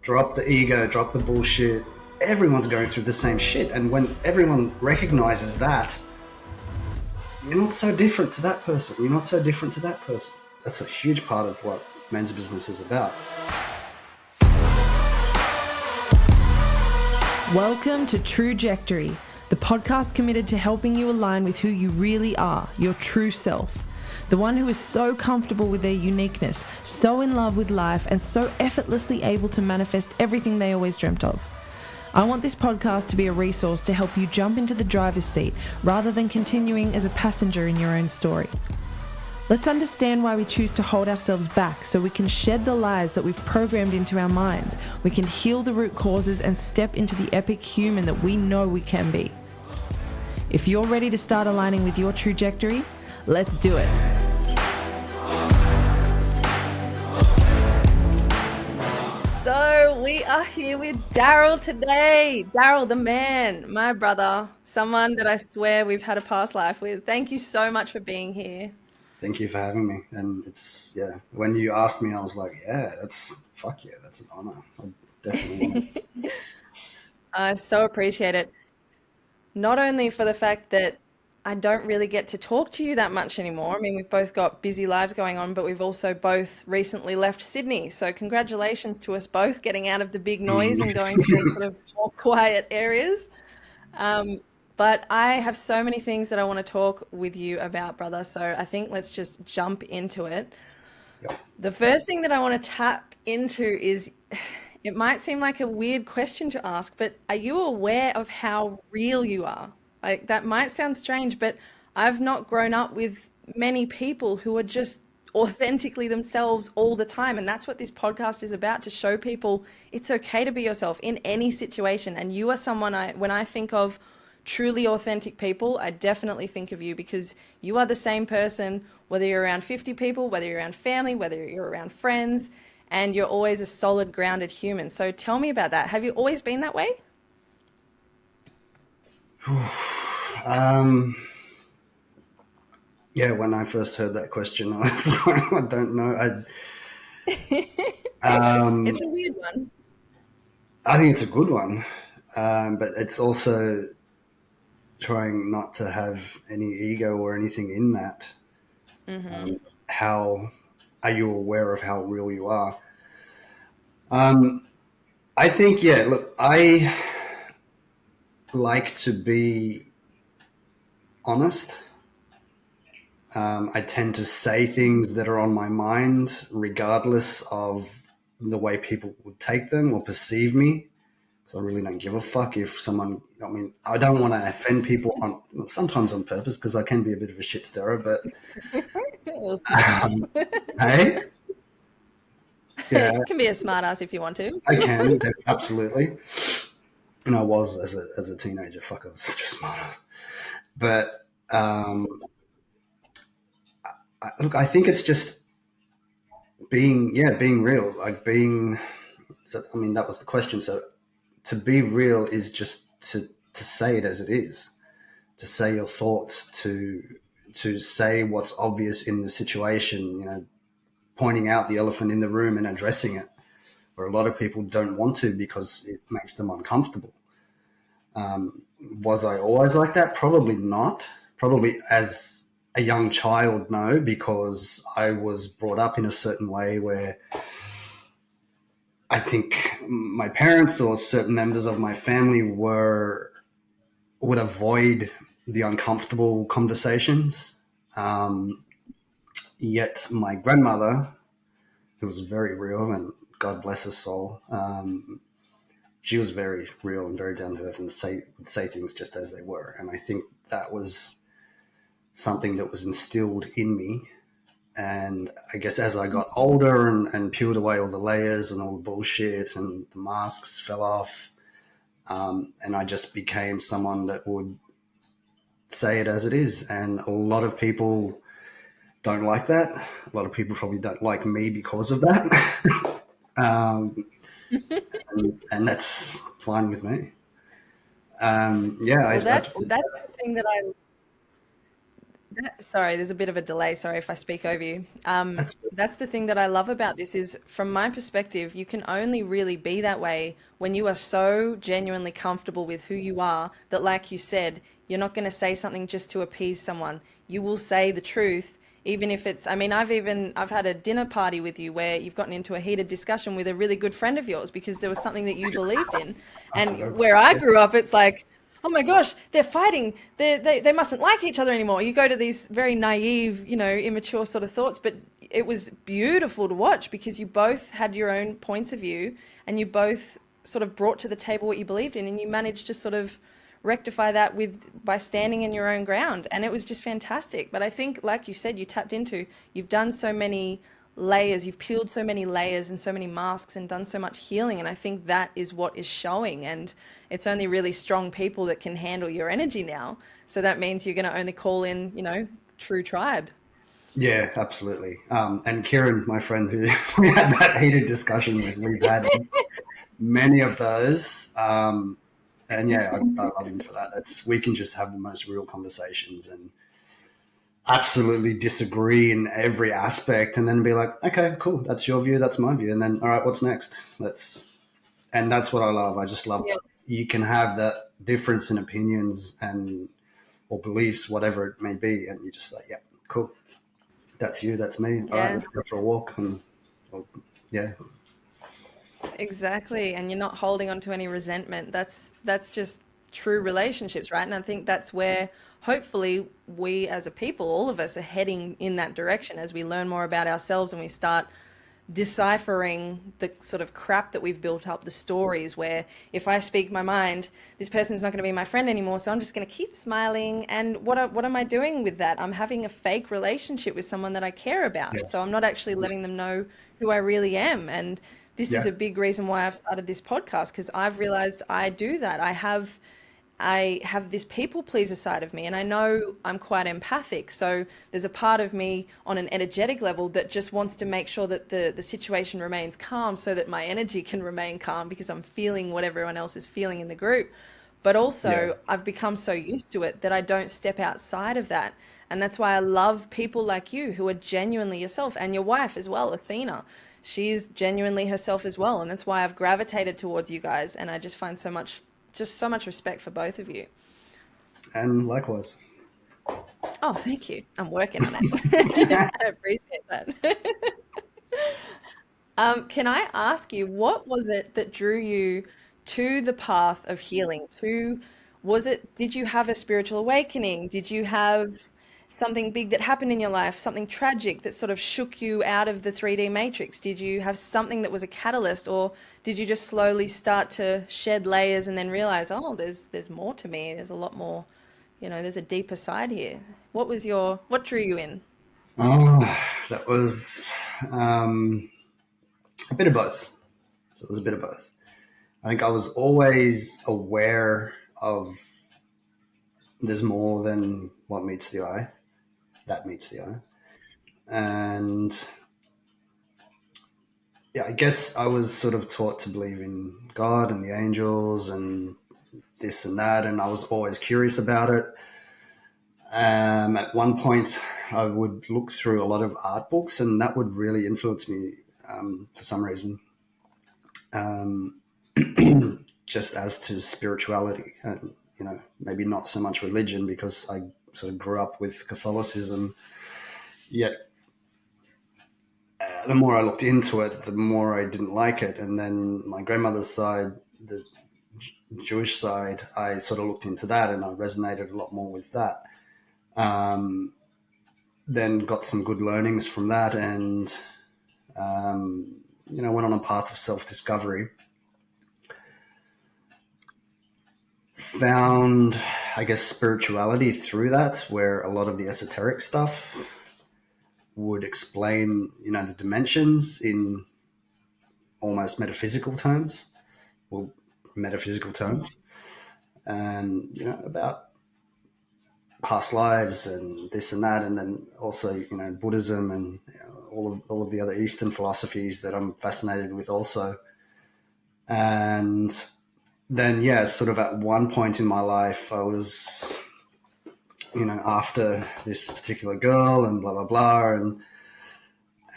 drop the ego, drop the bullshit. Everyone's going through the same shit. And when everyone recognizes that, you're not so different to that person. You're not so different to that person. That's a huge part of what men's business is about. Welcome to Trujectory, the podcast committed to helping you align with who you really are, your true self. The one who is so comfortable with their uniqueness, so in love with life, and so effortlessly able to manifest everything they always dreamt of. I want this podcast to be a resource to help you jump into the driver's seat rather than continuing as a passenger in your own story. Let's understand why we choose to hold ourselves back so we can shed the lies that we've programmed into our minds. We can heal the root causes and step into the epic human that we know we can be. If you're ready to start aligning with your trajectory, let's do it. So we are here with Daryl today. Daryl, the man, my brother, someone that I swear we've had a past life with. Thank you so much for being here. Thank you for having me. And it's, when you asked me, I was like, that's an honor. I definitely want it. I so appreciate it. Not only for the fact that I don't really get to talk to you that much anymore. I mean, we've both got busy lives going on, but we've also both recently left Sydney. So congratulations to us both getting out of the big noise and going to these sort of more quiet areas. But I have so many things that I want to talk with you about, brother. So I think let's just jump into it. Yep. The first thing that I want to tap into is, it might seem like a weird question to ask, but are you aware of how real you are? Like, that might sound strange, but I've not grown up with many people who are just authentically themselves all the time. And that's what this podcast is about, to show people it's okay to be yourself in any situation. And you are someone when I think of truly authentic people, I definitely think of you, because you are the same person, whether you're around 50 people, whether you're around family, whether you're around friends, and you're always a solid, grounded human. So tell me about that. Have you always been that way? When I first heard that question, I was like, I don't know. It's a weird one. I think it's a good one, but it's also trying not to have any ego or anything in that. Mm-hmm. How are you aware of how real you are? I think, look, I like to be honest. I tend to say things that are on my mind, regardless of the way people would take them or perceive me. So I really don't give a fuck if someone, I don't want to offend people sometimes on purpose, because I can be a bit of a shit stirrer, but hey? Yeah. You can be a smart ass if you want to. I can, absolutely. And I was as a teenager, I was such a smart ass. But look, I think it's just being real, that was the question. So to be real is just to say it as it is, to say your thoughts, to say what's obvious in the situation, pointing out the elephant in the room and addressing it, where a lot of people don't want to because it makes them uncomfortable. Was I always like that? Probably not. Probably as a young child, no, because I was brought up in a certain way where I think my parents or certain members of my family would avoid the uncomfortable conversations. Yet my grandmother, who was very real, and God bless her soul, she was very real and very down to earth, and would say things just as they were. And I think that was something that was instilled in me. And I guess as I got older and peeled away all the layers and all the bullshit and the masks fell off, and I just became someone that would say it as it is. And a lot of people don't like that. A lot of people probably don't like me because of that. And that's fine with me. That's the thing that sorry, there's a bit of a delay. Sorry if I speak over you. That's the thing that I love about this is from my perspective, you can only really be that way when you are so genuinely comfortable with who you are that, like you said, you're not going to say something just to appease someone. You will say the truth, even if it's, I mean, I've had a dinner party with you where you've gotten into a heated discussion with a really good friend of yours because there was something that you believed in. I And forgot. where I grew up, it's like, oh my gosh, they're fighting. They mustn't like each other anymore. You go to these very naive, immature sort of thoughts, but it was beautiful to watch because you both had your own points of view and you both sort of brought to the table what you believed in and you managed to sort of rectify that with by standing in your own ground, and it was just fantastic. But I think, like you said, you tapped into, you've done so many layers, you've peeled so many layers and so many masks and done so much healing, and I think that is what is showing. And it's only really strong people that can handle your energy now, so that means you're going to only call in, true tribe. Yeah, absolutely. And Kieran, my friend who we had that heated discussion with, we've had many of those. And yeah, I love him for that. We can just have the most real conversations and absolutely disagree in every aspect, and then be like, okay, cool, that's your view, that's my view, and then all right, what's next? And that's what I love. I just love that you can have that difference in opinions and or beliefs, whatever it may be, and you just like, yeah, cool, that's you, that's me. All right, Yeah, let's go for a walk, and or, yeah, exactly. And you're not holding on to any resentment. That's just true relationships, right? And I think that's where hopefully we as a people, all of us are heading in that direction as we learn more about ourselves and we start deciphering the sort of crap that we've built up, the stories where if I speak my mind, this person's not going to be my friend anymore, so I'm just going to keep smiling. And what am I doing with that? I'm having a fake relationship with someone that I care yeah, about. So I'm not actually letting them know who I really am. And this is yeah, a big reason why I've started this podcast because I've realized I do that. I have this people pleaser side of me, and I know I'm quite empathic. So there's a part of me on an energetic level that just wants to make sure that the situation remains calm so that my energy can remain calm because I'm feeling what everyone else is feeling in the group. But yeah. also, I've become so used to it that I don't step outside of that. And that's why I love people like you who are genuinely yourself, and your wife as well, Athena. She's genuinely herself as well. And that's why I've gravitated towards you guys. And I just find so much respect for both of you. And likewise. Oh, thank you. I'm working on it. I appreciate that. Can I ask you, what was it that drew you to the path of healing? Did you have a spiritual awakening? Did you have something big that happened in your life, something tragic that sort of shook you out of the 3D matrix? Did you have something that was a catalyst, or did you just slowly start to shed layers and then realize, oh, there's more to me. There's a lot more, there's a deeper side here. What drew you in? Oh, that was a bit of both. So it was a bit of both. I think I was always aware of there's more than what meets the eye, that meets the eye. And yeah, I guess I was sort of taught to believe in God and the angels and this and that, and I was always curious about it. At one point, I would look through a lot of art books, and that would really influence me for some reason, um, just as to spirituality, and maybe not so much religion because I sort of grew up with Catholicism. Yet, the more I looked into it, the more I didn't like it. And then my grandmother's side, the Jewish side, I sort of looked into that, and I resonated a lot more with that. Um, then got some good learnings from that, and went on a path of self-discovery. Found, I guess, spirituality through that, where a lot of the esoteric stuff would explain, the dimensions in almost metaphysical terms, or metaphysical terms, and about past lives and this and that, and then also Buddhism and all of the other Eastern philosophies that I'm fascinated with also. And then yeah, sort of at one point in my life, I was after this particular girl and blah blah blah, and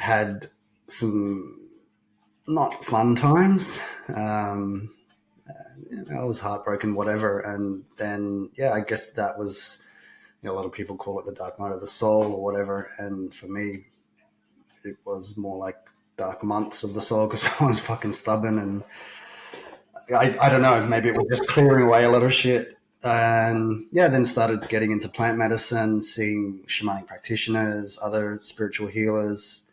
had some not fun times. I was heartbroken, whatever. And then, yeah, I guess that was, a lot of people call it the dark night of the soul or whatever. And for me, it was more like dark months of the soul because I was fucking stubborn. And I don't know, maybe it was just clearing away a lot of shit. And yeah, then started getting into plant medicine, seeing shamanic practitioners, other spiritual healers.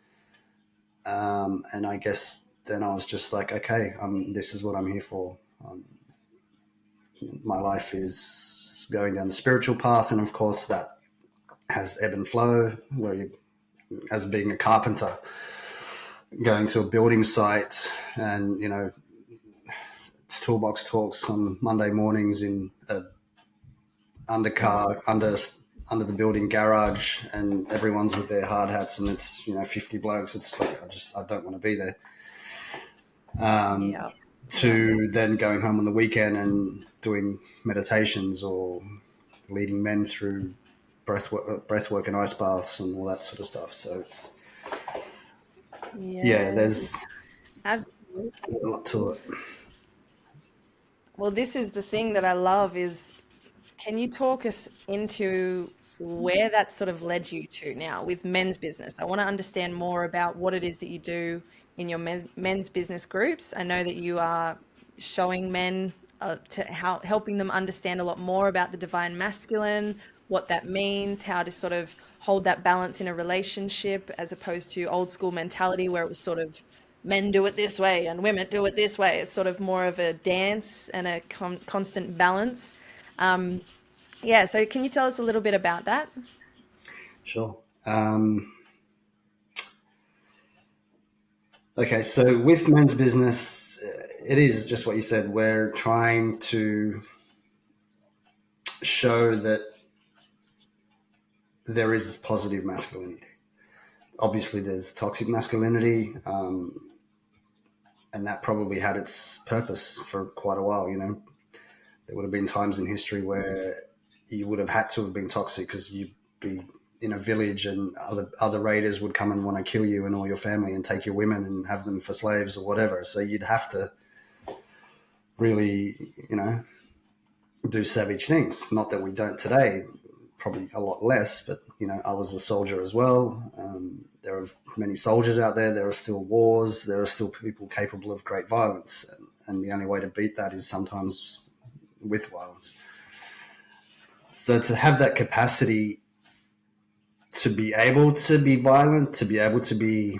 And I guess then I was just like, okay, this is what I'm here for. My life is going down the spiritual path, and of course that has ebb and flow. Where you, as being a carpenter, going to a building site, and it's toolbox talks on Monday mornings in a undercar under the building garage, and everyone's with their hard hats, and it's 50 blokes. It's like I don't want to be there. Yeah. To then going home on the weekend and doing meditations or leading men through breath work and ice baths and all that sort of stuff. So it's Yeah, there's absolutely. a lot to it. Well, this is the thing that I love is, can you talk us into where that sort of led you to now with men's business? I want to understand more about what it is that you do in your men's business groups. I know that you are showing men to how helping them understand a lot more about the divine masculine, what that means, how to sort of hold that balance in a relationship as opposed to old school mentality where it was sort of men do it this way and women do it this way. It's sort of more of a dance and a constant balance. Um, yeah, so can you tell us a little bit about that? Sure. Okay, so with men's business, it is just what you said. We're trying to show that there is positive masculinity. Obviously, there's toxic masculinity, and that probably had its purpose for quite a while. There would have been times in history where you would have had to have been toxic because you'd be in a village and other raiders would come and want to kill you and all your family and take your women and have them for slaves or whatever. So you'd have to really, do savage things. Not that we don't today, probably a lot less, but, I was a soldier as well. There are many soldiers out there. There are still wars. There are still people capable of great violence. And the only way to beat that is sometimes with violence. So to have that capacity to be able to be violent, to be able to be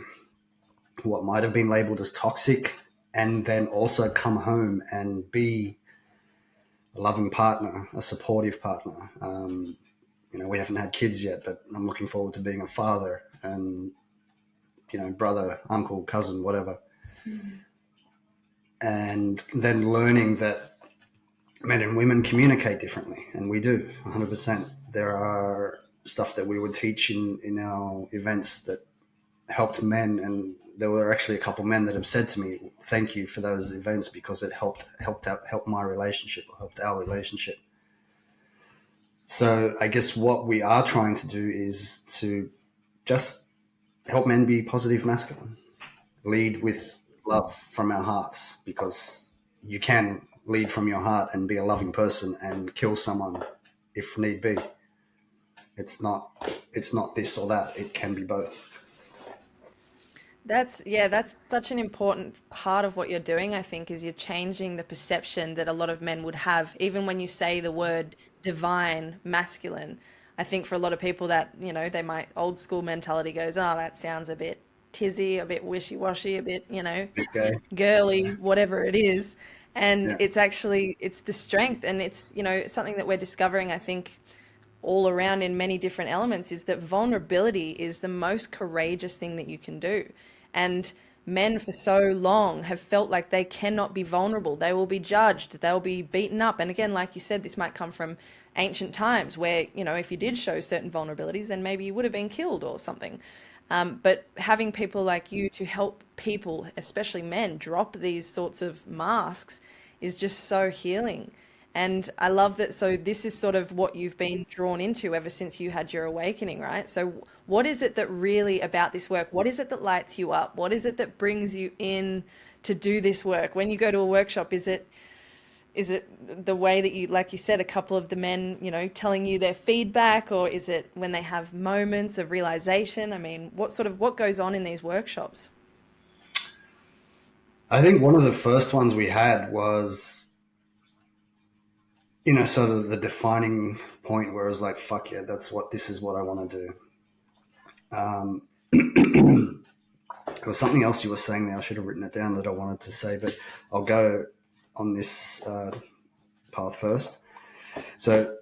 what might have been labeled as toxic, and then also come home and be a loving partner, a supportive partner. We haven't had kids yet, but I'm looking forward to being a father and, brother, uncle, cousin, whatever. Mm-hmm. And then learning that men and women communicate differently, and we do 100%. There are stuff that we would teach in our events that helped men, and there were actually a couple of men that have said to me, thank you for those events because it helped my relationship, or helped our relationship. So I guess what we are trying to do is to just help men be positive masculine, lead with love from our hearts, because you can lead from your heart and be a loving person and kill someone if need be. It's not this or that. It can be both. That's such an important part of what you're doing, I think, is you're changing the perception that a lot of men would have, even when you say the word divine masculine. I think for a lot of people that, they might old school mentality goes, oh, that sounds a bit tizzy, a bit wishy-washy, a bit, Okay. girly, whatever it is. And Yeah. it's the strength, and it's, something that we're discovering, I think, all around in many different elements, is that vulnerability is the most courageous thing that you can do. And men for so long have felt like they cannot be vulnerable. They will be judged, they'll be beaten up. And again, like you said, this might come from ancient times where, if you did show certain vulnerabilities, then maybe you would have been killed or something. But having people like you to help people, especially men, drop these sorts of masks is just so healing. And I love that. So this is sort of what you've been drawn into ever since you had your awakening, right? So what is it that really about this work? What is it that lights you up? What is it that brings you in to do this work? When you go to a workshop, is it the way that you, like you said, a couple of the men, telling you their feedback, or is it when they have moments of realization? I mean, what goes on in these workshops? I think one of the first ones we had was, sort of the defining point where it was like, fuck yeah, this is what I want to do. There was something else you were saying there. I should have written it down that I wanted to say, but I'll go on this path first. So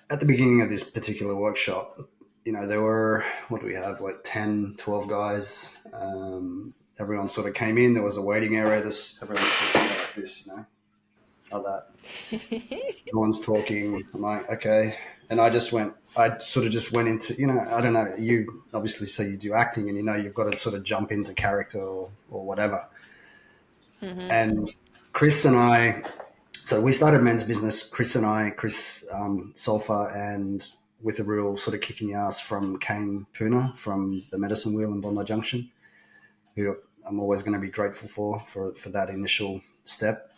at the beginning of this particular workshop, there were, what do we have, like 10, 12 guys. Everyone sort of came in. There was a waiting area. Everyone's sitting like this, like that. No one's talking. I'm like, okay. And I sort of just went into, I don't know, you obviously say you do acting and you've got to sort of jump into character or whatever. Mm-hmm. And Chris and I, so we started Men's Business, Chris Sulfa, and with a real sort of kick in the ass from Kane Puna from the Medicine Wheel in Bondi Junction, who I'm always going to be grateful for that initial step.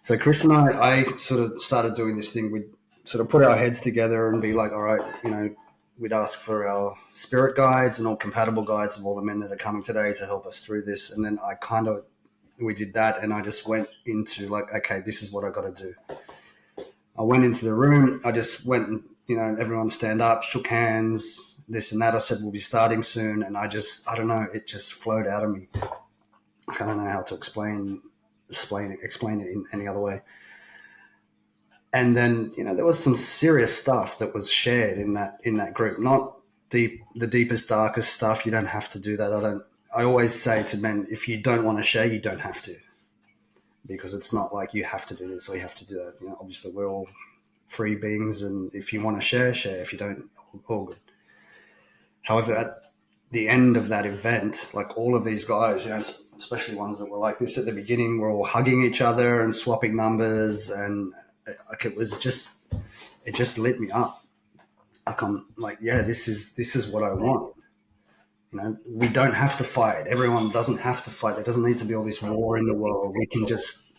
So Chris and I sort of started doing this thing. We'd sort of put our heads together and be like, all right, we'd ask for our spirit guides and all compatible guides of all the men that are coming today to help us through this. And then we did that, and I just went into like, okay, this is what I got to do. I went into the room. I just went and, everyone stand up, shook hands, this and that. I said, we'll be starting soon. And I don't know, it just flowed out of me. I don't know how to explain it in any other way. And then, there was some serious stuff that was shared in that group, not the deepest, darkest stuff. You don't have to do that. I always say to men, if you don't want to share, you don't have to, because it's not like you have to do this or you have to do that. Obviously we're all free beings, and if you want to share. If you don't, all good. However, at the end of that event, like all of these guys, especially ones that were like this at the beginning, were all hugging each other and swapping numbers, and like it just lit me up. Like I'm like, yeah, this is what I want. We don't have to fight. Everyone doesn't have to fight. There doesn't need to be all this war in the world. We can just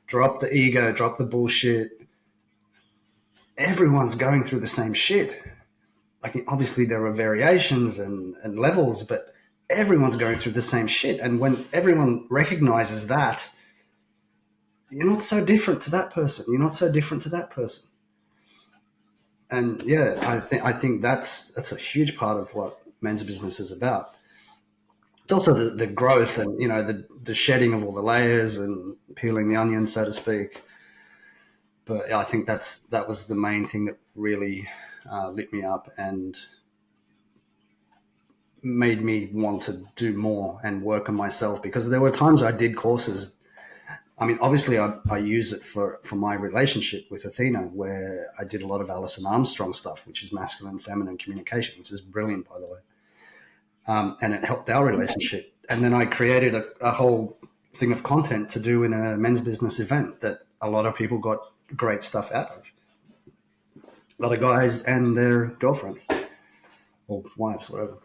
drop the ego, drop the bullshit. Everyone's going through the same shit. Like, obviously there are variations and levels, but everyone's going through the same shit. And when everyone recognizes that, you're not so different to that person. You're not so different to that person. And yeah, I think that's a huge part of what Men's Business is about. It's also the growth and, the shedding of all the layers and peeling the onion, so to speak. But I think that was the main thing that really lit me up and made me want to do more and work on myself, because there were times I did courses. I mean, obviously I use it for my relationship with Athena, where I did a lot of Alison Armstrong stuff, which is masculine, feminine communication, which is brilliant, by the way. And it helped our relationship. And then I created a whole thing of content to do in a Men's Business event that a lot of people got great stuff out of. A lot of guys and their girlfriends or wives, whatever.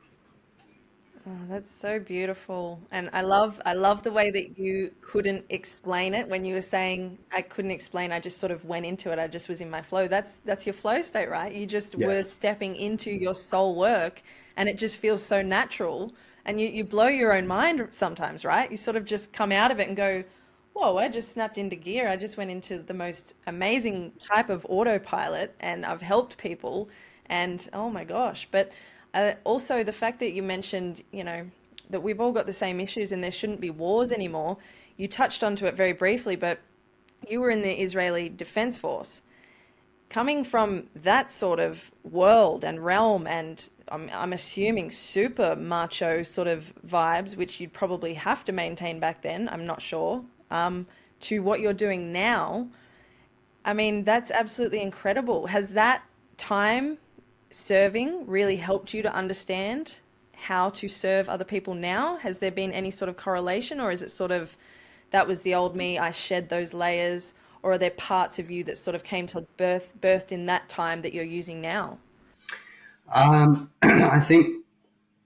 Oh, that's so beautiful. And I love the way that you couldn't explain it when you were saying I couldn't explain, I just sort of went into it. I just was in my flow. That's your flow state, right? You just Yeah. were stepping into your soul work, and it just feels so natural. And you blow your own mind sometimes, right? You sort of just come out of it and go, whoa, I just snapped into gear. I just went into the most amazing type of autopilot, and I've helped people, and oh my gosh. But also the fact that you mentioned, that we've all got the same issues and there shouldn't be wars anymore. You touched onto it very briefly, but you were in the Israeli Defense Force. Coming from that sort of world and realm, and I'm assuming super macho sort of vibes, which you'd probably have to maintain back then, I'm not sure, to what you're doing now. I mean, that's absolutely incredible. Has that time serving really helped you to understand how to serve other people now? Has there been any sort of correlation, or is it sort of that was the old me, I shed those layers? or are there parts of you that sort of came to birthed in that time that you're using now? I think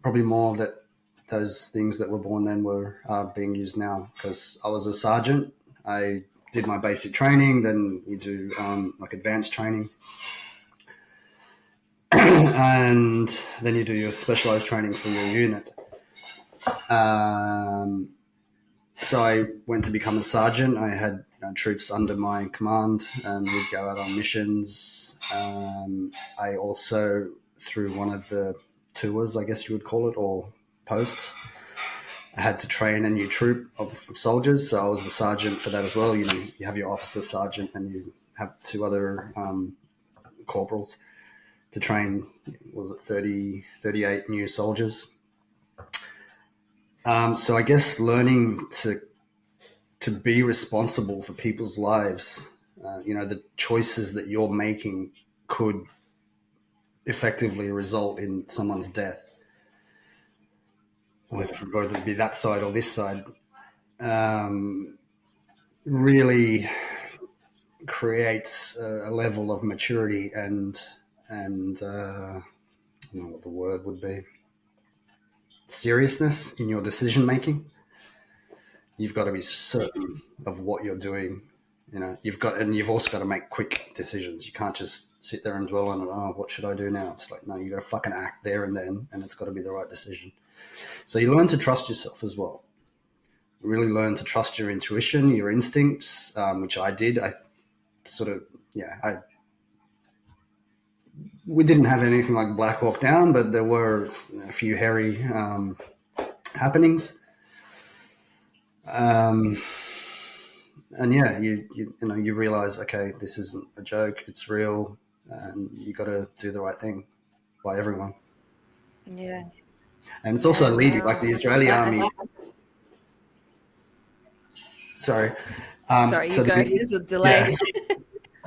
probably more that those things that were born then were being used now, because I was a sergeant. I did my basic training, then we do like advanced training, and then you do your specialized training for your unit. So I went to become a sergeant. I had troops under my command, and we'd go out on missions. I also, through one of the tours, I guess you would call it, or posts, I had to train a new troop of soldiers. So I was the sergeant for that as well. You have your officer sergeant, and you have two other corporals to train. Was it 38 new soldiers? So I guess learning to be responsible for people's lives, the choices that you're making could effectively result in someone's death, whether it be that side or this side, really creates a level of maturity and I don't know what the word would be, seriousness in your decision making. You've got to be certain of what you're doing. You've also got to make quick decisions. You can't just sit there and dwell on it. Oh, what should I do now? It's like, no, you got to fucking act there and then, and it's got to be the right decision. So you learn to trust yourself as well. You really learn to trust your intuition, your instincts, which I did. We didn't have anything like Black Hawk Down, but there were a few hairy happenings. And yeah, you realize, okay, this isn't a joke; it's real, and you got to do the right thing by everyone. Yeah, and it's also leading, like the Israeli that. army. Sorry, Sorry, you go. There's a delay. Yeah,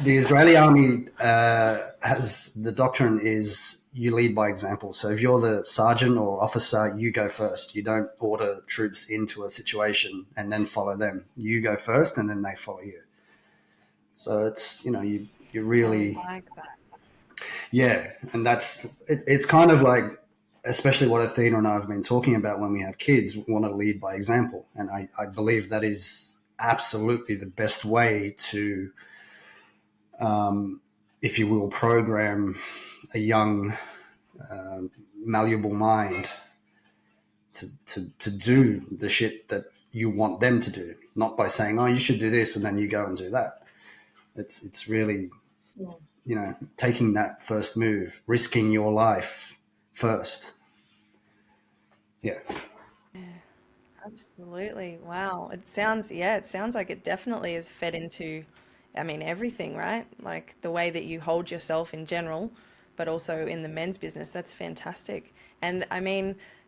the Israeli army has the doctrine is you lead by example. So if you're the sergeant or officer, you go first. You don't order troops into a situation and then follow them. You go first and then they follow you. So it's, you really, I like that. Yeah. And it's kind of like, especially what Athena and I have been talking about when we have kids, we want to lead by example. And I believe that is absolutely the best way to, if you will, program a young, malleable mind to do the shit that you want them to do, not by saying, oh, you should do this and then you go and do that. It's really, taking that first move, risking your life first. Yeah. Absolutely. Wow. It sounds like it definitely is fed into, everything, right? Like the way that you hold yourself in general, but also in the men's business. That's fantastic. And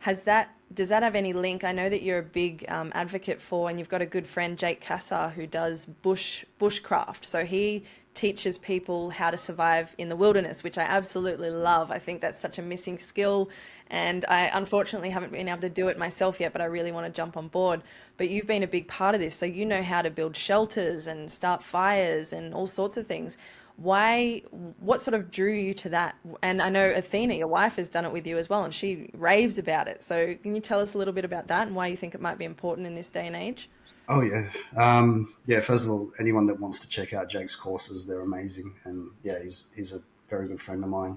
does that have any link? I know that you're a big advocate for, and you've got a good friend, Jake Cassar, who does bushcraft. So he teaches people how to survive in the wilderness, which I absolutely love. I think that's such a missing skill, and I unfortunately haven't been able to do it myself yet, but I really want to jump on board. But you've been a big part of this, so you know how to build shelters and start fires and all sorts of things. What sort of drew you to that? And I know Athena, your wife, has done it with you as well, and she raves about it. So can you tell us a little bit about that and why you think it might be important in this day and age? Oh, yeah. First of all, anyone that wants to check out Jake's courses, they're amazing. And yeah, he's a very good friend of mine.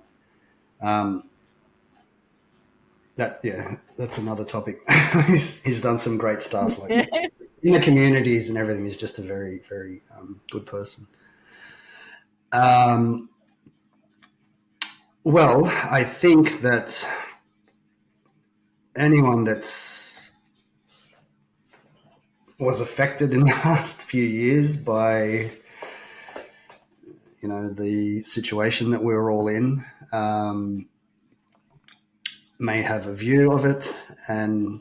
That's another topic. he's done some great stuff, like in the communities and everything. He's just a very, very good person. Well, I think that anyone was affected in the last few years by, the situation that we're all in, may have a view of it. And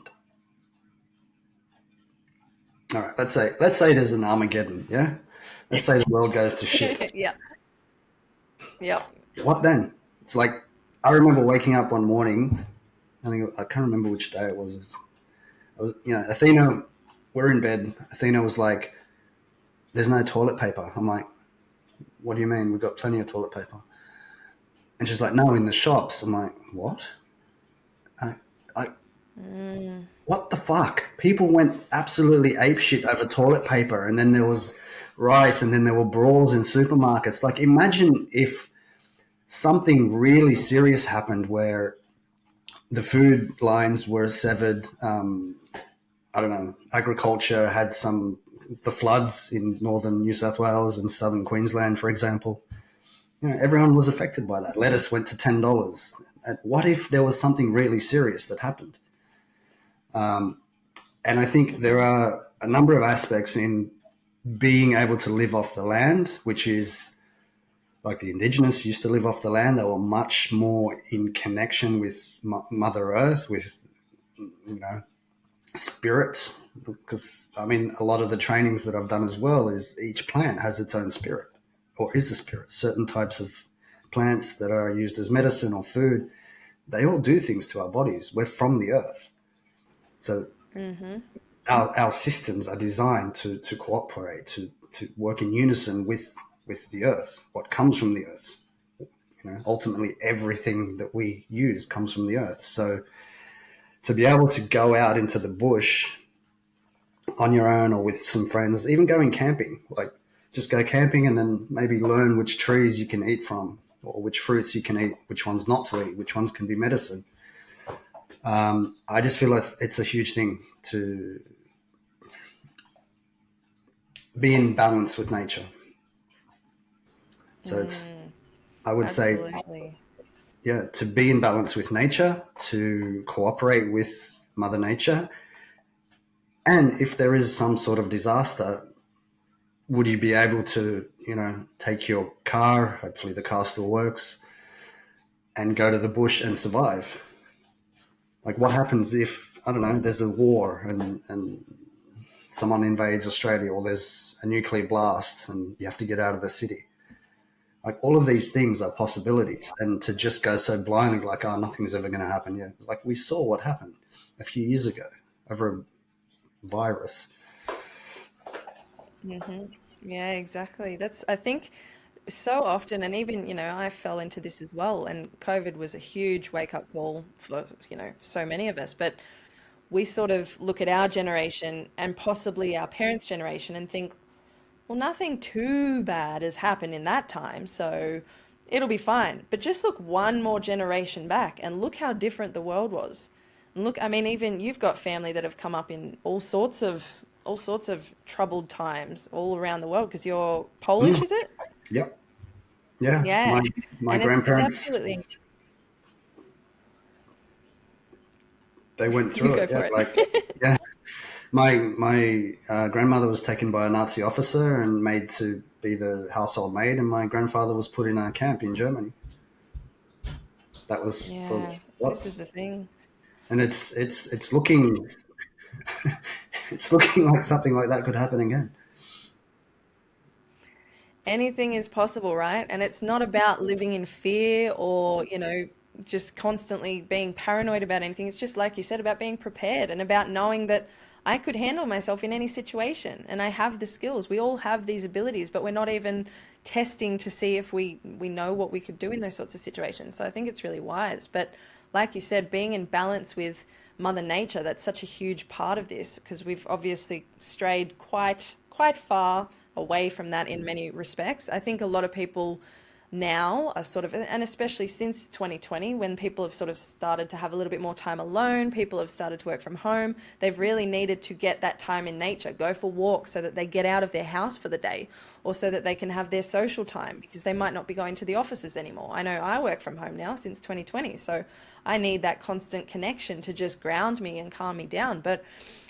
all right, let's say there's an Armageddon. Yeah. Let's say the world goes to shit. Yeah. Yep. What then? It's like, I remember waking up one morning. I can't remember which day it was. Athena, we're in bed. Athena was like, there's no toilet paper. I'm like, what do you mean? We've got plenty of toilet paper. And she's like, no, in the shops. I'm like, what? I, I, what the fuck? People went absolutely apeshit over toilet paper, and then there was rice, and then there were brawls in supermarkets. Like, imagine if something really serious happened where the food lines were severed. I don't know, agriculture had the floods in northern New South Wales and southern Queensland, for example. Everyone was affected by that. Lettuce went to $10. And what if there was something really serious that happened? And I think there are a number of aspects in being able to live off the land, which is like the Indigenous used to live off the land. They were much more in connection with Mother Earth, with, spirit. Because, I mean, a lot of the trainings that I've done as well is each plant has its own spirit, or is a spirit. Certain types of plants that are used as medicine or food, they all do things to our bodies. We're from the earth. So our systems are designed to cooperate, to work in unison with the earth, what comes from the earth. Ultimately, everything that we use comes from the earth. So to be able to go out into the bush on your own or with some friends, even going camping, like just go camping and then maybe learn which trees you can eat from, or which fruits you can eat, which ones not to eat, which ones can be medicine. I just feel like it's a huge thing to be in balance with nature. So I would Absolutely. say, to be in balance with nature, to cooperate with Mother Nature. And if there is some sort of disaster, would you be able to, take your car, hopefully the car still works, and go to the bush and survive? Like, what happens if, I don't know, there's a war and someone invades Australia, or there's a nuclear blast and you have to get out of the city? Like, all of these things are possibilities. And to just go so blindly, like, oh, nothing's ever going to happen. Yeah. Like, we saw what happened a few years ago over a virus. Yeah, exactly. I think so often, and even, I fell into this as well, and COVID was a huge wake-up call for, so many of us. But we sort of look at our generation and possibly our parents' generation and think, well, nothing too bad has happened in that time, so it'll be fine. But just look one more generation back and look how different the world was. And look, I mean, even you've got family that have come up in all sorts of troubled times all around the world because you're Mm, Polish, is it? yep. Yeah. Yeah. My And it's grandparents, absolutely, they went you through go it. Yeah. for Like, it. yeah. My grandmother was taken by a Nazi officer and made to be the household maid, and my grandfather was put in a camp in Germany. That was for Yeah, what? this is the thing. And it's looking it's looking like something like that could happen again. Anything is possible, right? And it's not about living in fear or, just constantly being paranoid about anything. It's just like you said about being prepared and about knowing that I could handle myself in any situation and I have the skills. We all have these abilities, but we're not even testing to see if we know what we could do in those sorts of situations. So I think it's really wise. But like you said, being in balance with Mother Nature, that's such a huge part of this because we've obviously strayed quite far away from that in many respects. I think a lot of people now are sort of, and especially since 2020, when people have sort of started to have a little bit more time alone, people have started to work from home, they've really needed to get that time in nature, go for walks so that they get out of their house for the day, or so that they can have their social time because they might not be going to the offices anymore. I know I work from home now since 2020, so I need that constant connection to just ground me and calm me down. But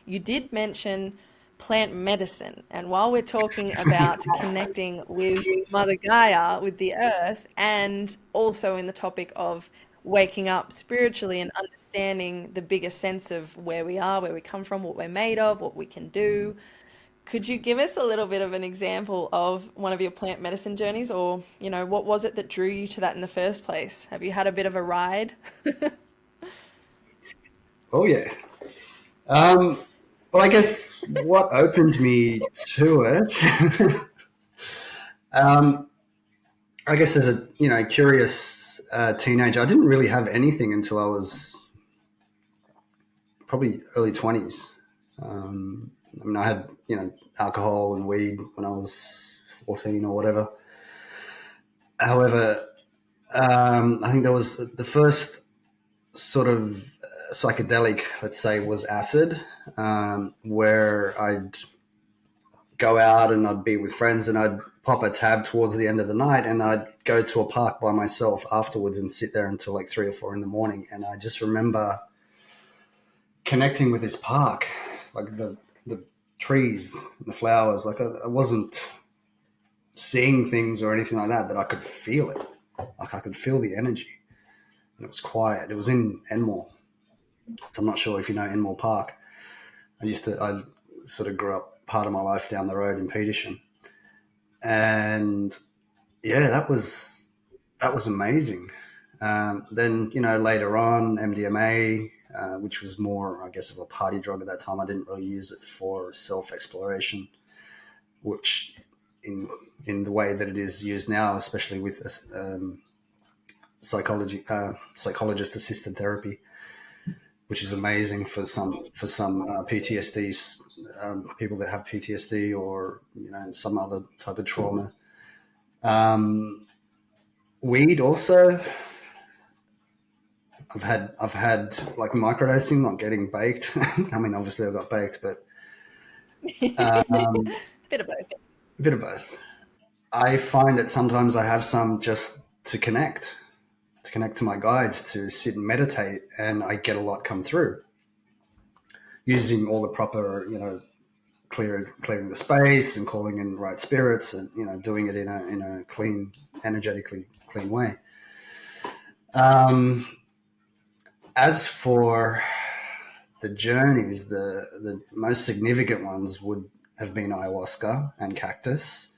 you did mention plant medicine. And while we're talking about connecting with Mother Gaia, with the earth, and also in the topic of waking up spiritually and understanding the bigger sense of where we are, where we come from, what we're made of, what we can do, could you give us a little bit of an example of one of your plant medicine journeys, or, what was it that drew you to that in the first place? Have you had a bit of a ride? Oh yeah. Um, Well, I guess what opened me to it, I guess as a curious teenager, I didn't really have anything until I was probably early 20s. I mean, I had alcohol and weed when I was 14 or whatever. However, I think there was the first sort of psychedelic, let's say, was acid, where I'd go out and I'd be with friends and I'd pop a tab towards the end of the night and I'd go to a park by myself afterwards and sit there until like 3 or 4 in the morning. And I just remember connecting with this park, like the trees, the flowers. Like I wasn't seeing things or anything like that, but I could feel it. Like I could feel the energy. And it was quiet. It was in Enmore. So I'm not sure if you know Enmore Park. I sort of grew up part of my life down the road in Petersham. And yeah, that was amazing. Then, later on, MDMA, which was more, I guess, of a party drug at that time. I didn't really use it for self-exploration, which in the way that it is used now, especially with psychologist-assisted therapy, which is amazing for some PTSD, people that have PTSD or some other type of trauma. Weed also. I've had like microdosing, not getting baked. I mean, obviously I got baked, but Bit of both. a bit of both. I find that sometimes I have some just to connect to my guides, to sit and meditate, and I get a lot come through using all the proper, clearing the space and calling in right spirits and, doing it in a clean, energetically clean way. As for the journeys, the most significant ones would have been ayahuasca and cactus.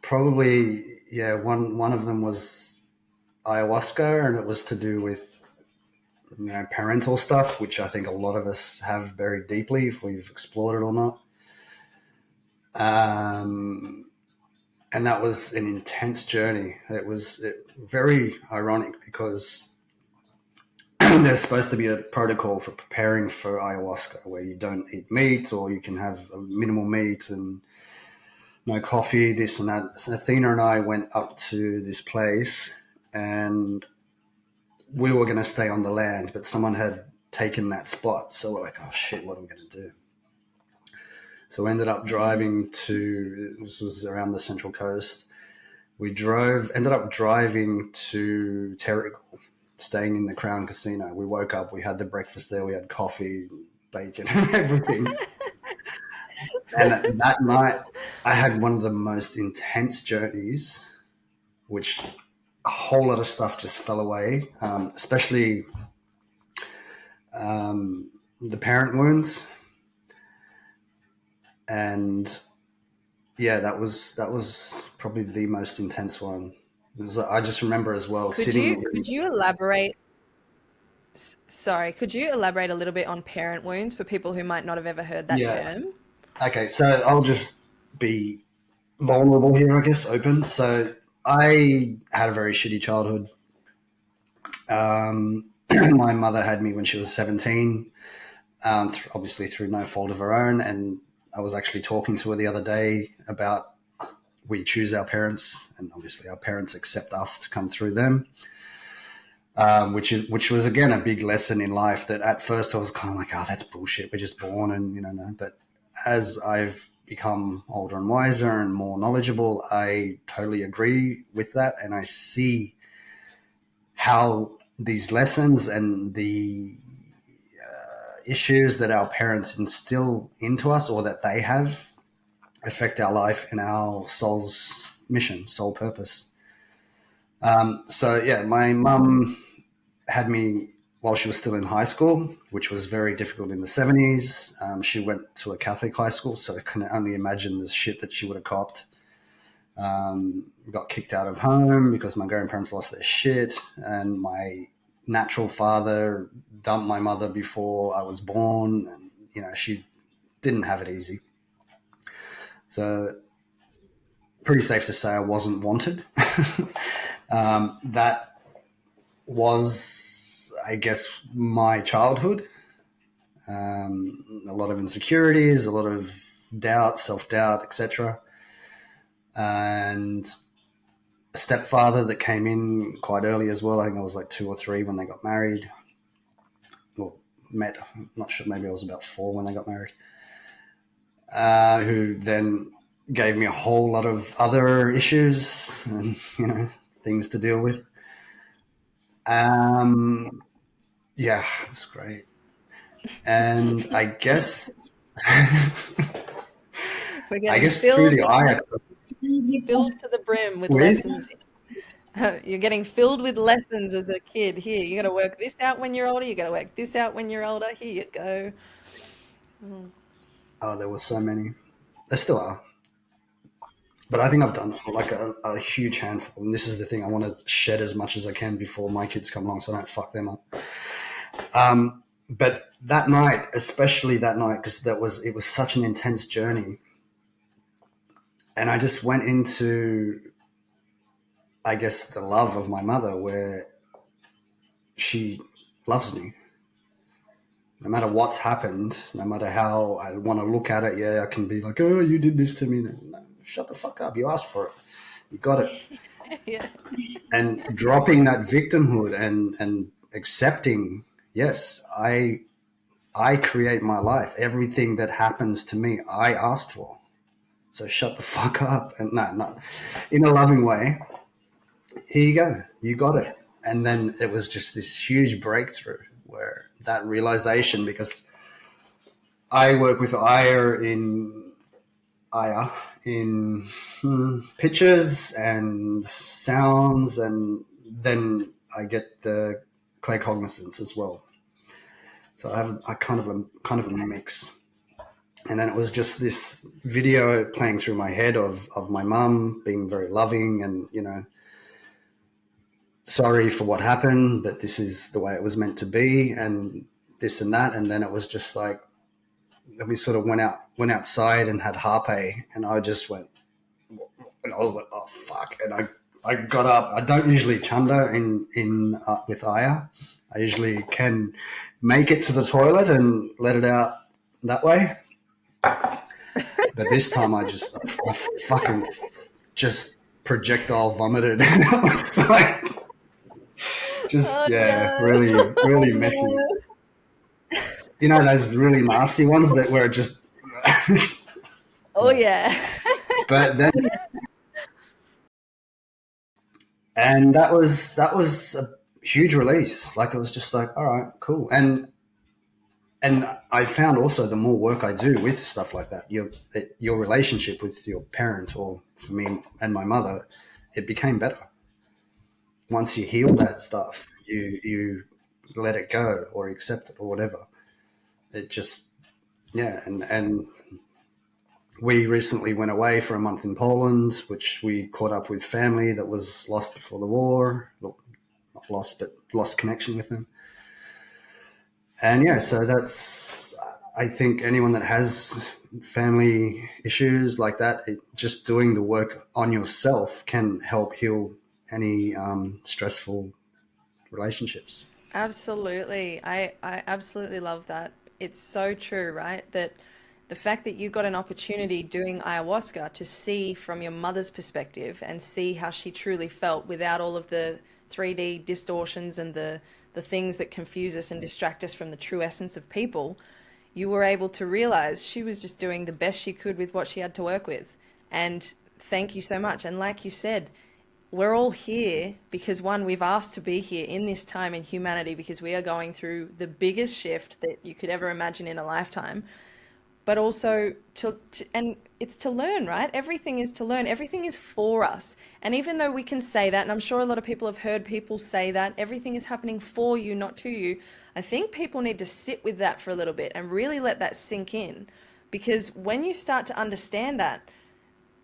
Probably, yeah, one of them was ayahuasca, and it was to do with parental stuff, which I think a lot of us have very deeply if we've explored it or not. And that was an intense journey. It was very ironic because there's supposed to be a protocol for preparing for ayahuasca where you don't eat meat, or you can have a minimal meat and no coffee, this and that. So Athena and I went up to this place and we were going to stay on the land, but someone had taken that spot. So we're like, oh shit, what are we going to do? So we ended up driving this was around the Central Coast. Ended up driving to Terrigal, staying in the Crown Casino. We woke up, we had the breakfast there, we had coffee, bacon, everything. And that night I had one of the most intense journeys, which a whole lot of stuff just fell away, especially the parent wounds. And yeah, that was probably the most intense one. I just remember as well Could you elaborate? Sorry, could you elaborate a little bit on parent wounds for people who might not have ever heard that term? Okay, so I'll just be vulnerable here, I guess, open. So I had a very shitty childhood. My mother had me when she was 17, obviously through no fault of her own. And I was actually talking to her the other day about we choose our parents, and obviously our parents accept us to come through them, which was, again, a big lesson in life that at first I was kind of like, oh, that's bullshit. We're just born and, no. But as I've become older and wiser and more knowledgeable, I totally agree with that. And I see how these lessons and the issues that our parents instill into us, or that they have, affect our life and our soul's mission, soul purpose. So yeah, my mum had me while she was still in high school, which was very difficult in the 70s. She went to a Catholic high school, so I can only imagine the shit that she would have copped. Got kicked out of home because my grandparents lost their shit, and my natural father dumped my mother before I was born, and she didn't have it easy. So pretty safe to say I wasn't wanted. That was, I guess, my childhood. A lot of insecurities, a lot of doubt, self-doubt, etc. And a stepfather that came in quite early as well. I think I was like 2 or 3 when they got married. Or met, I'm not sure, maybe I was about 4 when they got married. Who then gave me a whole lot of other issues and, things to deal with. Yeah, it was great. And I guess We're I getting guess through filled the with eye filled to the brim with with lessons. You're getting filled with lessons as a kid. Here, you got to work this out when you're older. You got to work this out when you're older. Here you go. there were so many. There still are. But I think I've done like a huge handful. And this is the thing, I want to shed as much as I can before my kids come along so I don't fuck them up. But that night, especially that night, because it was such an intense journey. And I just went into, I guess, the love of my mother, where she loves me. No matter what's happened, no matter how I want to look at it, I can be like, oh, you did this to me. No, shut the fuck up. You asked for it. You got it. Yeah. And dropping that victimhood and accepting, yes, I create my life. Everything that happens to me, I asked for. So shut the fuck up. And no, in a loving way. Here you go. You got it. And then it was just this huge breakthrough where that realization, because I work with Aya in pictures and sounds, and then I get the claircognizance as well. So I have a kind of a mix. And then it was just this video playing through my head of my mum being very loving and, sorry for what happened, but this is the way it was meant to be, and this and that. And then it was just like, we sort of went outside and had harpe, and I just went, and I was like, oh fuck. And I got up. I don't usually chanda in with Aya. I usually can make it to the toilet and let it out that way. But this time I fucking just projectile vomited. And I was like, really, really messy. Those really nasty ones where it just. Oh yeah. But then, and that was a huge release. Like, it was just like, all right, cool. And I found also the more work I do with stuff like that, your relationship with your parent, or for me and my mother, it became better. Once you heal that stuff, you let it go or accept it or whatever. It just, and we recently went away for a month in Poland, which we caught up with family that was lost before the war. Well, not lost, but lost connection with them. And so that's, I think anyone that has family issues like that, just doing the work on yourself can help heal any stressful relationships. Absolutely. I absolutely love that. It's so true, right? That the fact that you got an opportunity doing ayahuasca to see from your mother's perspective and see how she truly felt without all of the 3D distortions and the things that confuse us and distract us from the true essence of people, you were able to realize she was just doing the best she could with what she had to work with. And thank you so much. And like you said, we're all here because, one, we've asked to be here in this time in humanity because we are going through the biggest shift that you could ever imagine in a lifetime. But also and it's to learn, right? Everything is to learn. Everything is for us. And even though we can say that, and I'm sure a lot of people have heard people say that, everything is happening for you, not to you. I think people need to sit with that for a little bit and really let that sink in. Because when you start to understand that,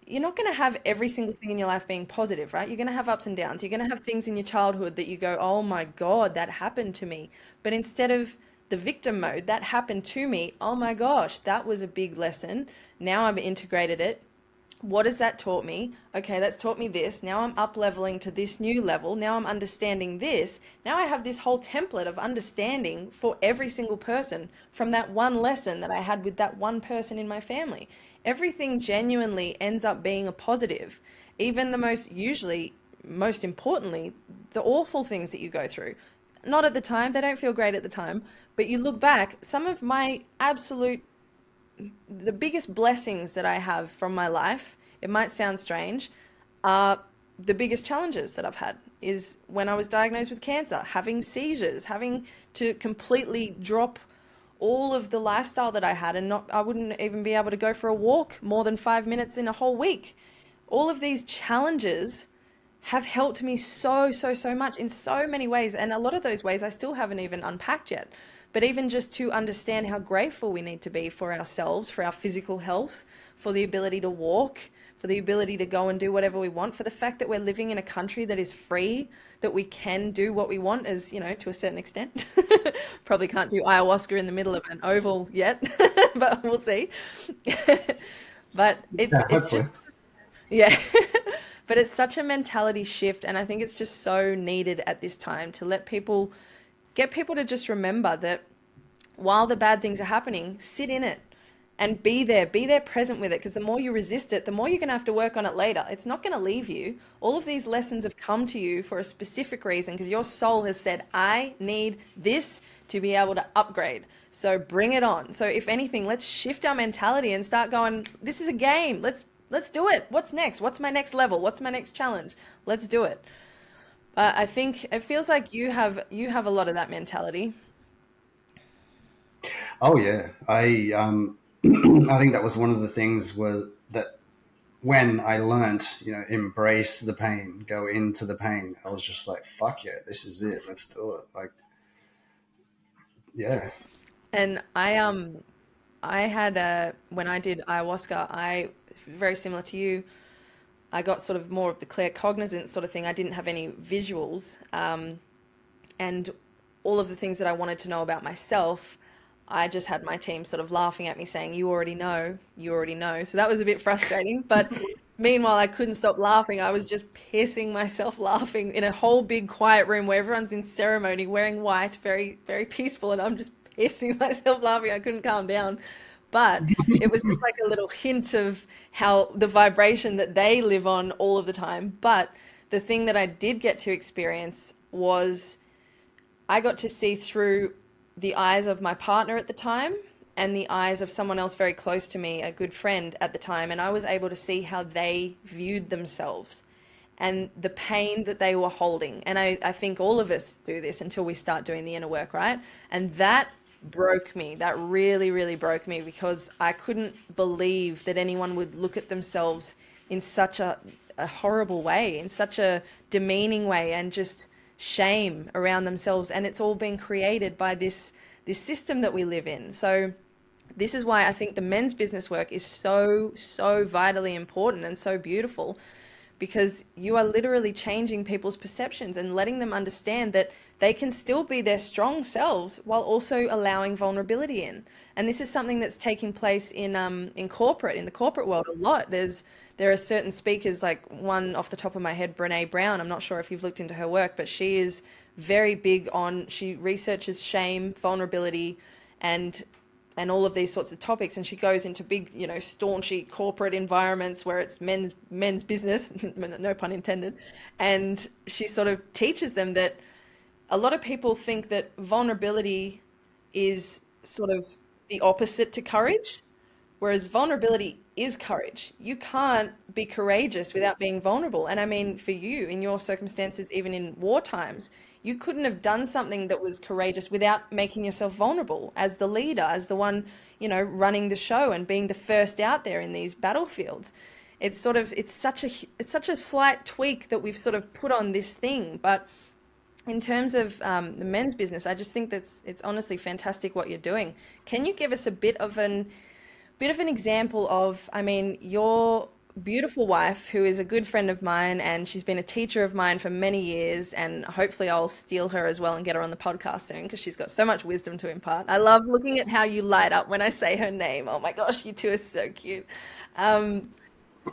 you're not going to have every single thing in your life being positive, right? You're going to have ups and downs. You're going to have things in your childhood that you go, oh my God, that happened to me. But instead of the victim mode, that happened to me, oh my gosh, that was a big lesson. Now I've integrated it. What has that taught me? Okay, that's taught me this. Now I'm up leveling to this new level. Now I'm understanding this. Now I have this whole template of understanding for every single person from that one lesson that I had with that one person in my family. Everything genuinely ends up being a positive. Even the usually, most importantly, the awful things that you go through. Not at the time, they don't feel great at the time, but you look back, some of my the biggest blessings that I have from my life, it might sound strange, are the biggest challenges that I've had is when I was diagnosed with cancer, having seizures, having to completely drop all of the lifestyle that I had and not I wouldn't even be able to go for a walk more than 5 minutes in a whole week. All of these challenges have helped me so much in so many ways. And a lot of those ways I still haven't even unpacked yet. But even just to understand how grateful we need to be for ourselves, for our physical health, for the ability to walk, for the ability to go and do whatever we want, for the fact that we're living in a country that is free, that we can do what we want, as you know, to a certain extent. Probably can't do ayahuasca in the middle of an oval yet, but we'll see. But Yeah, it's hopefully. just yeah. But it's such a mentality shift, and I think it's just so needed at this time to get people to just remember that while the bad things are happening, sit in it and be there present with it. Because the more you resist it, the more you're going to have to work on it later. It's not going to leave you. All of these lessons have come to you for a specific reason because your soul has said, I need this to be able to upgrade. So bring it on. So if anything, let's shift our mentality and start going, this is a game. Let's do it. What's next? What's my next level? What's my next challenge? Let's do it. I think it feels like you have a lot of that mentality. Oh yeah, I I think that was one of the things was that when I learned, embrace the pain, go into the pain, I was just like, fuck yeah, this is it. Let's do it. Like, yeah. And I had when I did ayahuasca, I very similar to you. I got sort of more of the clear cognizance sort of thing. I didn't have any visuals, and all of the things that I wanted to know about myself. I just had my team sort of laughing at me saying, you already know, you already know. So that was a bit frustrating. But meanwhile, I couldn't stop laughing. I was just pissing myself laughing in a whole big quiet room where everyone's in ceremony wearing white, very, very peaceful. And I'm just pissing myself laughing. I couldn't calm down. But it was just like a little hint of how the vibration that they live on all of the time. But the thing that I did get to experience was I got to see through the eyes of my partner at the time and the eyes of someone else very close to me, a good friend at the time. And I was able to see how they viewed themselves and the pain that they were holding. And I think all of us do this until we start doing the inner work, right? And that broke me. That really, really broke me because I couldn't believe that anyone would look at themselves in such a horrible way, in such a demeaning way, and just shame around themselves. And it's all been created by this system that we live in. So this is why I think the men's business work is so vitally important and so beautiful, because you are literally changing people's perceptions and letting them understand that they can still be their strong selves while also allowing vulnerability in. And this is something that's taking place in corporate, in the corporate world a lot. There are certain speakers, like one off the top of my head, Brene Brown. I'm not sure if you've looked into her work, but she is very big on, she researches shame, vulnerability, and all of these sorts of topics, and she goes into big, staunchy corporate environments where it's men's business, no pun intended, and she sort of teaches them that a lot of people think that vulnerability is sort of the opposite to courage, whereas vulnerability is courage. You can't be courageous without being vulnerable. And I mean, for you, in your circumstances, even in war times, you couldn't have done something that was courageous without making yourself vulnerable as the leader, as the one, running the show and being the first out there in these battlefields. It's such a slight tweak that we've sort of put on this thing. But in terms of the men's business, I just think it's honestly fantastic what you're doing. Can you give us a bit of an example of, I mean, your beautiful wife who is a good friend of mine, and she's been a teacher of mine for many years, and hopefully I'll steal her as well and get her on the podcast soon because she's got so much wisdom to impart. I love looking at how you light up when I say her name. Oh my gosh, you two are so cute. Um,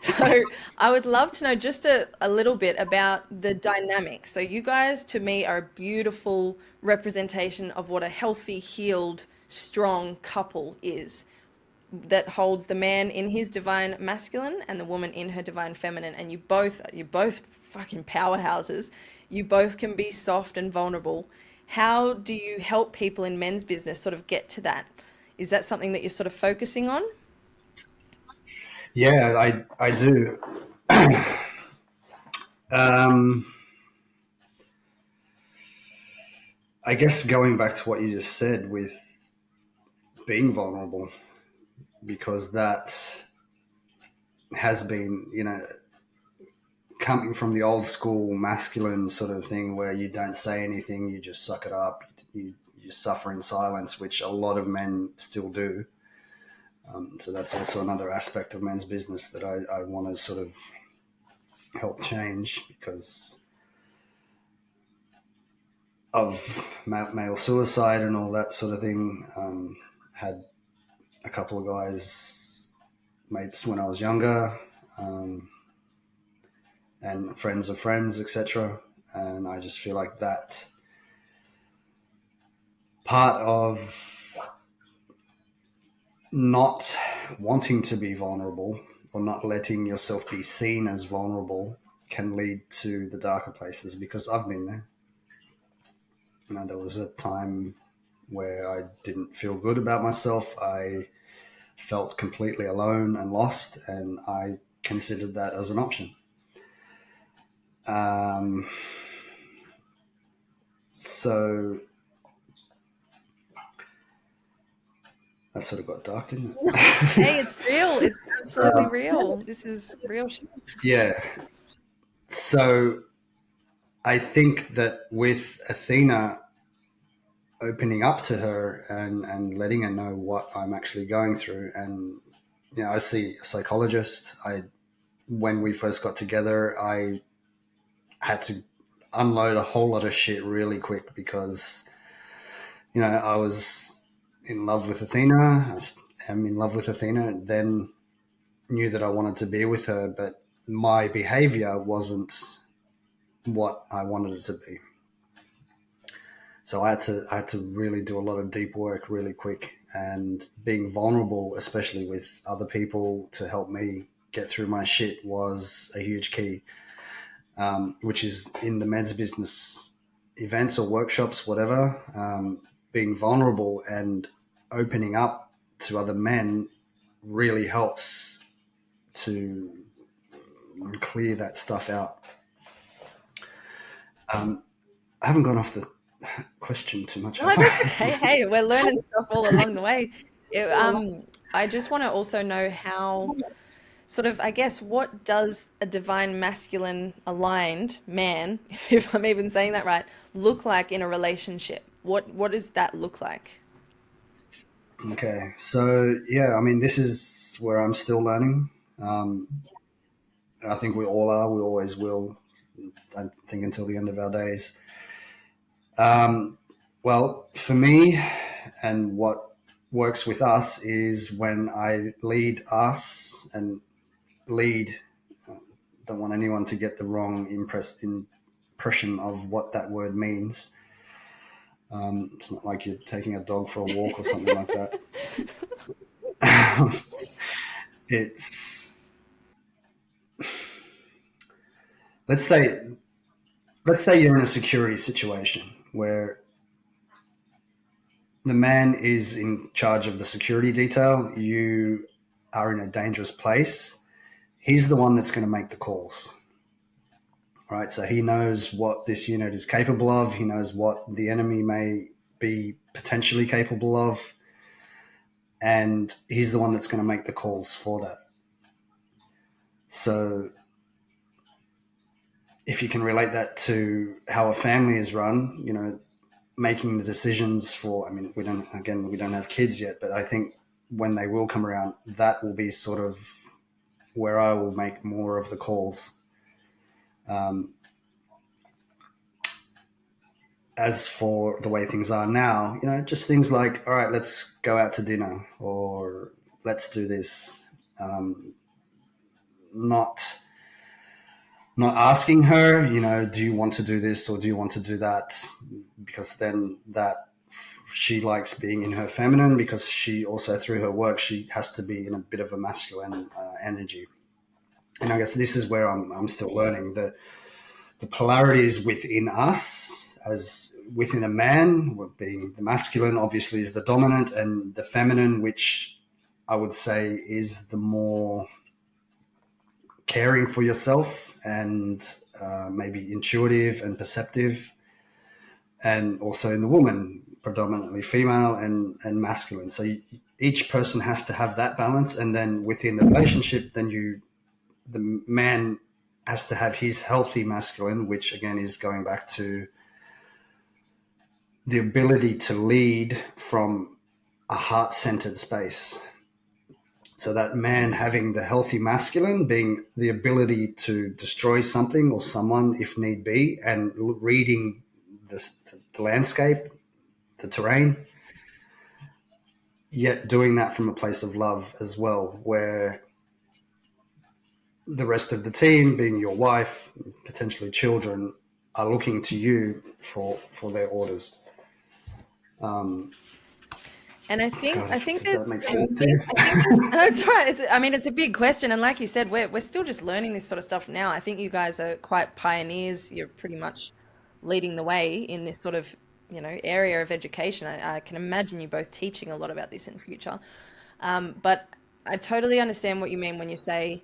so I would love to know just a little bit about the dynamic. So you guys, to me, are a beautiful representation of what a healthy, healed, strong couple is, that holds the man in his divine masculine and the woman in her divine feminine. And you're both fucking powerhouses. You both can be soft and vulnerable. How do you help people in men's business sort of get to that? Is that something that you're sort of focusing on? Yeah, I do. Um, I guess going back to what you just said with being vulnerable, because that has been, coming from the old school masculine sort of thing where you don't say anything, you just suck it up, you suffer in silence, which a lot of men still do. So that's also another aspect of men's business that I want to sort of help change because of male suicide and all that sort of thing. Had a couple of guys, mates when I was younger, um, and friends of friends, etc. And I just feel like that part of not wanting to be vulnerable or not letting yourself be seen as vulnerable can lead to the darker places because I've been there. There was a time where I didn't feel good about myself. I felt completely alone and lost, and I considered that as an option. Um, so that sort of got dark, didn't it? Hey, it's real. It's absolutely real. This is real. Yeah. So I think that with Athena opening up to her and letting her know what I'm actually going through, and I see a psychologist. When we first got together, I had to unload a whole lot of shit really quick because I was in love with Athena. I'm in love with Athena, and then knew that I wanted to be with her, but my behavior wasn't what I wanted it to be. So I had to really do a lot of deep work really quick, and being vulnerable, especially with other people to help me get through my shit, was a huge key. Which is in the men's business events or workshops, whatever. Being vulnerable and opening up to other men really helps to clear that stuff out. I haven't gone off the question too much, No, have that's okay. I? Hey, we're learning stuff all along the way. I just want to also know how, sort of, I guess, what does a divine masculine aligned man, if I'm even saying that right, look like in a relationship? What does that look like? Okay, so yeah, I mean, this is where I'm still learning. Um, I think we all are. We always will. I think until the end of our days. Um, well, for me, and what works with us is when I lead us and lead. Don't want anyone to get the wrong impression of what that word means. It's not like you're taking a dog for a walk or something like that. It's let's say let's say you're in a security situation where the man is in charge of the security detail. You are in a dangerous place. He's the one that's going to make the calls, right? So he knows what this unit is capable of. He knows what the enemy may be potentially capable of. And he's the one that's going to make the calls for that. So if you can relate that to how a family is run, making the decisions for, I mean, we don't have kids yet, but I think when they will come around, that will be sort of where I will make more of the calls. As for the way things are now, just things like, all right, let's go out to dinner, or let's do this. Not not asking her, do you want to do this or do you want to do that? Because then she likes being in her feminine, because she also, through her work, she has to be in a bit of a masculine energy. And I guess this is where I'm still learning the polarities within us, as within a man, being the masculine obviously is the dominant, and the feminine, which I would say is the more caring for yourself and maybe intuitive and perceptive, and also in the woman, predominantly female and masculine. So each person has to have that balance, and then within the relationship, then the man has to have his healthy masculine, which again is going back to the ability to lead from a heart-centered space. So that man having the healthy masculine being the ability to destroy something or someone if need be, and reading the landscape, the terrain, yet doing that from a place of love as well, where the rest of the team, being your wife, potentially children, are looking to you for their orders. And I think God, I think did there's that make sense to you? I think that's right. It's a big question, and like you said, we're still just learning this sort of stuff now. I think you guys are quite pioneers. You're pretty much leading the way in this sort of area of education. I can imagine you both teaching a lot about this in the future. But I totally understand what you mean when you say,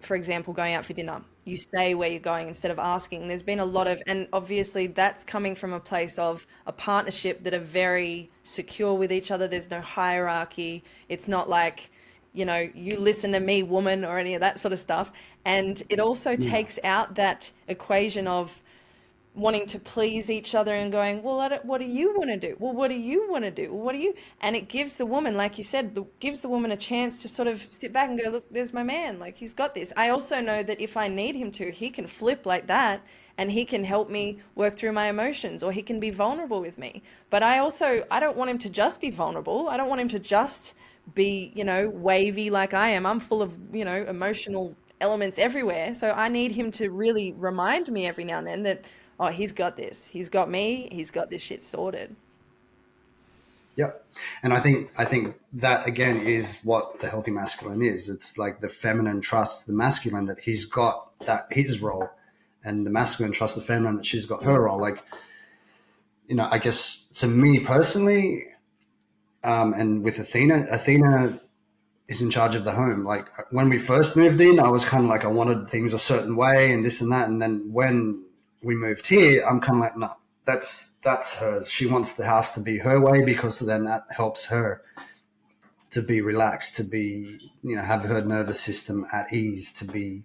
for example, going out for dinner, you say where you're going instead of asking. There's been a lot of, and obviously that's coming from a place of a partnership that are very secure with each other. There's no hierarchy. It's not like, you listen to me, woman, or any of that sort of stuff. And it also Yeah. takes out that equation of wanting to please each other and going, well, what do you want to do? Well, what do you want to do? Well, what do you? And it gives the woman, like you said, gives the woman a chance to sort of sit back and go, look, there's my man. Like, he's got this. I also know that if I need him to, he can flip like that, and he can help me work through my emotions, or he can be vulnerable with me. But I don't want him to just be vulnerable. I don't want him to just be, wavy like I am. I'm full of, emotional elements everywhere. So I need him to really remind me every now and then that, oh, he's got this. He's got me. He's got this shit sorted. Yep. And I think that again is what the healthy masculine is. It's like the feminine trusts the masculine that he's got that his role, and the masculine trusts the feminine that she's got her role. Like, I guess to me personally, and with Athena is in charge of the home. Like when we first moved in, I was kind of like, I wanted things a certain way and this and that. And then when we moved here, I'm kind of like, no, that's hers. She wants the house to be her way, because then that helps her to be relaxed, to be, have her nervous system at ease, to be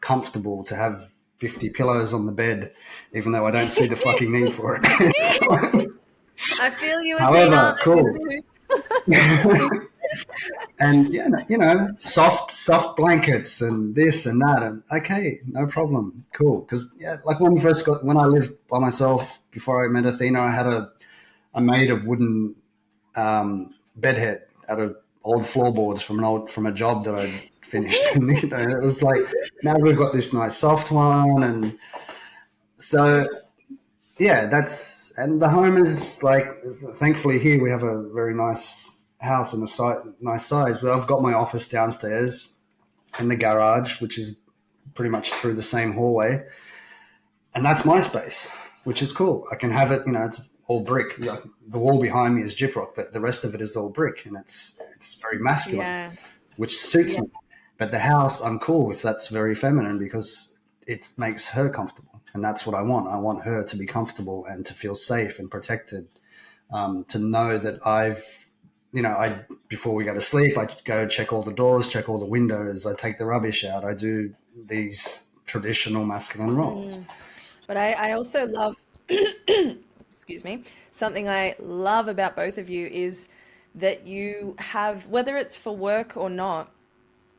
comfortable, to have 50 pillows on the bed, even though I don't see the fucking need for it. I feel you, Athena. However, cool. And yeah, soft blankets and this and that, and okay, no problem, cool. Because like when I lived by myself before I met Athena, I made a wooden bed head out of old floorboards from a job that I'd finished. And it was like, now we've got this nice soft one, and so yeah, and the home is like, thankfully here we have a very nice house and nice size. But I've got my office downstairs and the garage, which is pretty much through the same hallway, and that's my space, which is cool. I can have it, it's all brick. The wall behind me is gyprock, but the rest of it is all brick, and it's very masculine, Yeah. which suits me. But the house, I'm cool with. That's very feminine because it makes her comfortable, and that's what I want. I want her to be comfortable and to feel safe and protected. To know that before we go to sleep, I go check all the doors, check all the windows. I take the rubbish out. I do these traditional masculine roles. But I also love, excuse me, something I love about both of you is that you have, whether it's for work or not,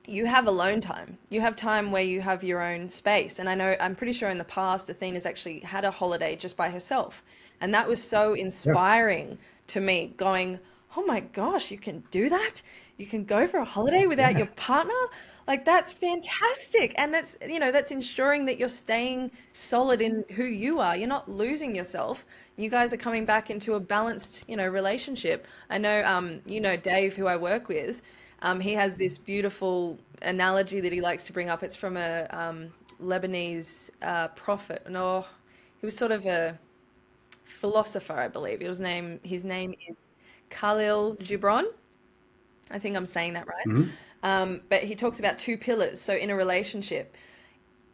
you have alone time. You have time where you have your own space. And I'm pretty sure in the past, Athena's actually had a holiday just by herself. And that was so Yeah. inspiring to me, going, oh my gosh, you can do that? You can go for a holiday without Yeah. your partner? Like, that's fantastic. And that's ensuring that you're staying solid in who you are. You're not losing yourself. You guys are coming back into a balanced, relationship. I know, Dave, who I work with. He has this beautiful analogy that he likes to bring up. It's from a Lebanese prophet. No, he was sort of a philosopher, I believe. His name is Khalil Gibran. I think I'm saying that right. Hmm. But he talks about two pillars. So in a relationship,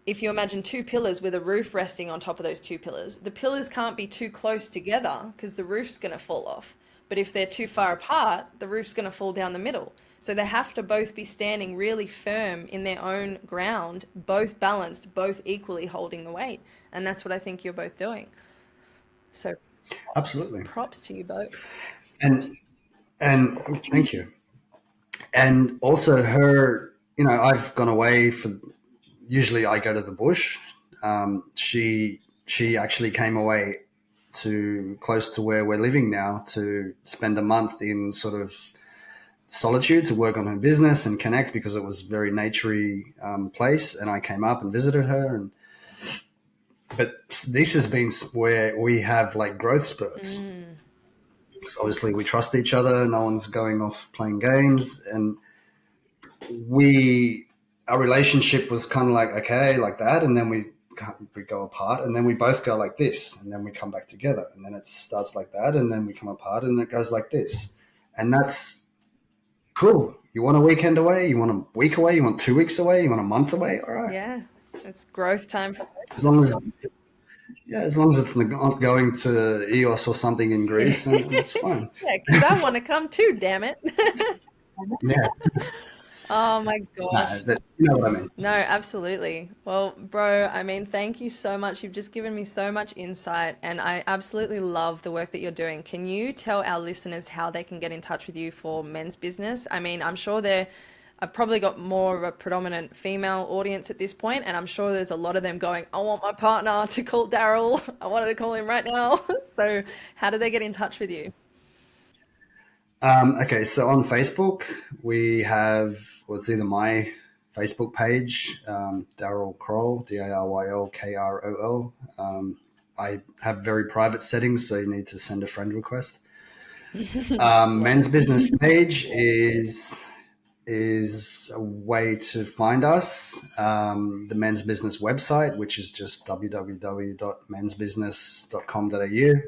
if you imagine two pillars with a roof resting on top of those two pillars, the pillars can't be too close together because the roof's going to fall off. But if they're too far apart, the roof's going to fall down the middle. So they have to both be standing really firm in their own ground, both balanced, both equally holding the weight. And that's what I think you're both doing. So Absolutely. props to you both. And thank you. And also her, I've gone away for. Usually, I go to the bush. She actually came away to close to where we're living now to spend a month in sort of solitude to work on her business and connect because it was a very naturey place. And I came up and visited her. But this has been where we have like growth spurts. Because obviously we trust each other. No one's going off playing games. And our relationship was kind of like, okay, like that. And then we go apart and then we both go like this and then we come back together and then it starts like that and then we come apart and it goes like this. And that's cool. You want a weekend away? You want a week away? You want 2 weeks away? You want a month away? All right. Yeah, it's growth time for both. As long as it's not going to Eos or something in Greece, then it's fine. Yeah, because I want to come too, damn it. Yeah. Oh my No, gosh. but you know what I mean. No, absolutely. Well, bro, I mean, thank you so much. You've just given me so much insight, and I absolutely love the work that you're doing. Can you tell our listeners how they can get in touch with you for men's business? I mean, I'm sure I've probably got more of a predominant female audience at this point, and I'm sure there's a lot of them going, I want my partner to call Daryl. I wanted to call him right now. So how do they get in touch with you? Okay, so on Facebook, we have, it's either my Facebook page, Daryl Krol, DARYLKROL. I have very private settings, so you need to send a friend request. Men's business page is a way to find us. The men's business website, which is just www.mensbusiness.com.au.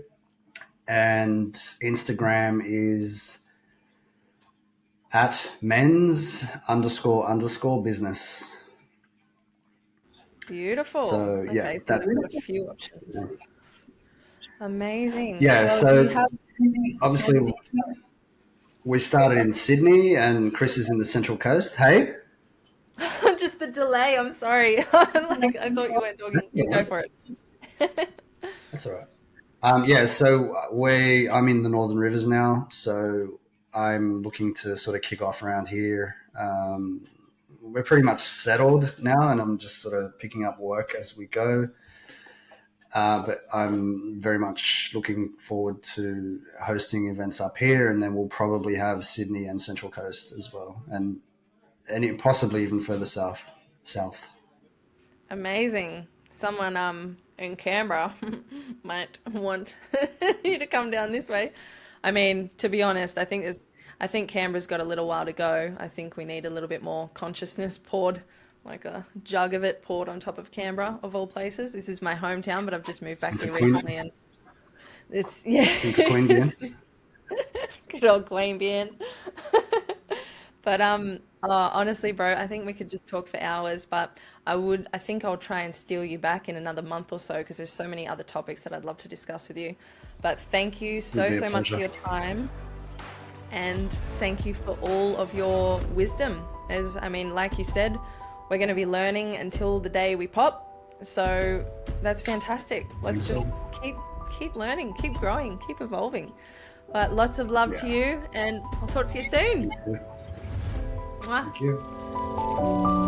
And Instagram is at @men's__business. Beautiful. So yeah, Okay, so we've got a few options. yeah. Amazing. Yeah, Well, do so you have obviously we started in Sydney and Chris is in the Central Coast. Hey? just the delay? I'm sorry. Like I thought you weren't talking. You go for it. That's all right. Yeah, so I'm in the Northern Rivers now, so I'm looking to sort of kick off around here. We're pretty much settled now, and I'm just sort of picking up work as we go. But I'm very much looking forward to hosting events up here, and then we'll probably have Sydney and Central Coast as well, and possibly even further south. Amazing. Someone in Canberra might want you to come down this way. I mean, to be honest, I think Canberra's got a little while to go. I think we need a little bit more consciousness poured, like a jug of it poured on top of Canberra, of all places. This is my hometown, but I've just moved back here recently, and it's It's Queanbeyan. good old Queanbeyan. But honestly, bro, I think we could just talk for hours, but I think I'll try and steal you back in another month or so because there's so many other topics that I'd love to discuss with you. But thank you so It'd be a much for pleasure. your time, and thank you for all of your wisdom. Like you said, we're going to be learning until the day we pop. So that's fantastic. Let's just keep learning, keep growing, keep evolving. But lots of love to you, and I'll talk to you soon. Thank you. Mwah. Thank you. you.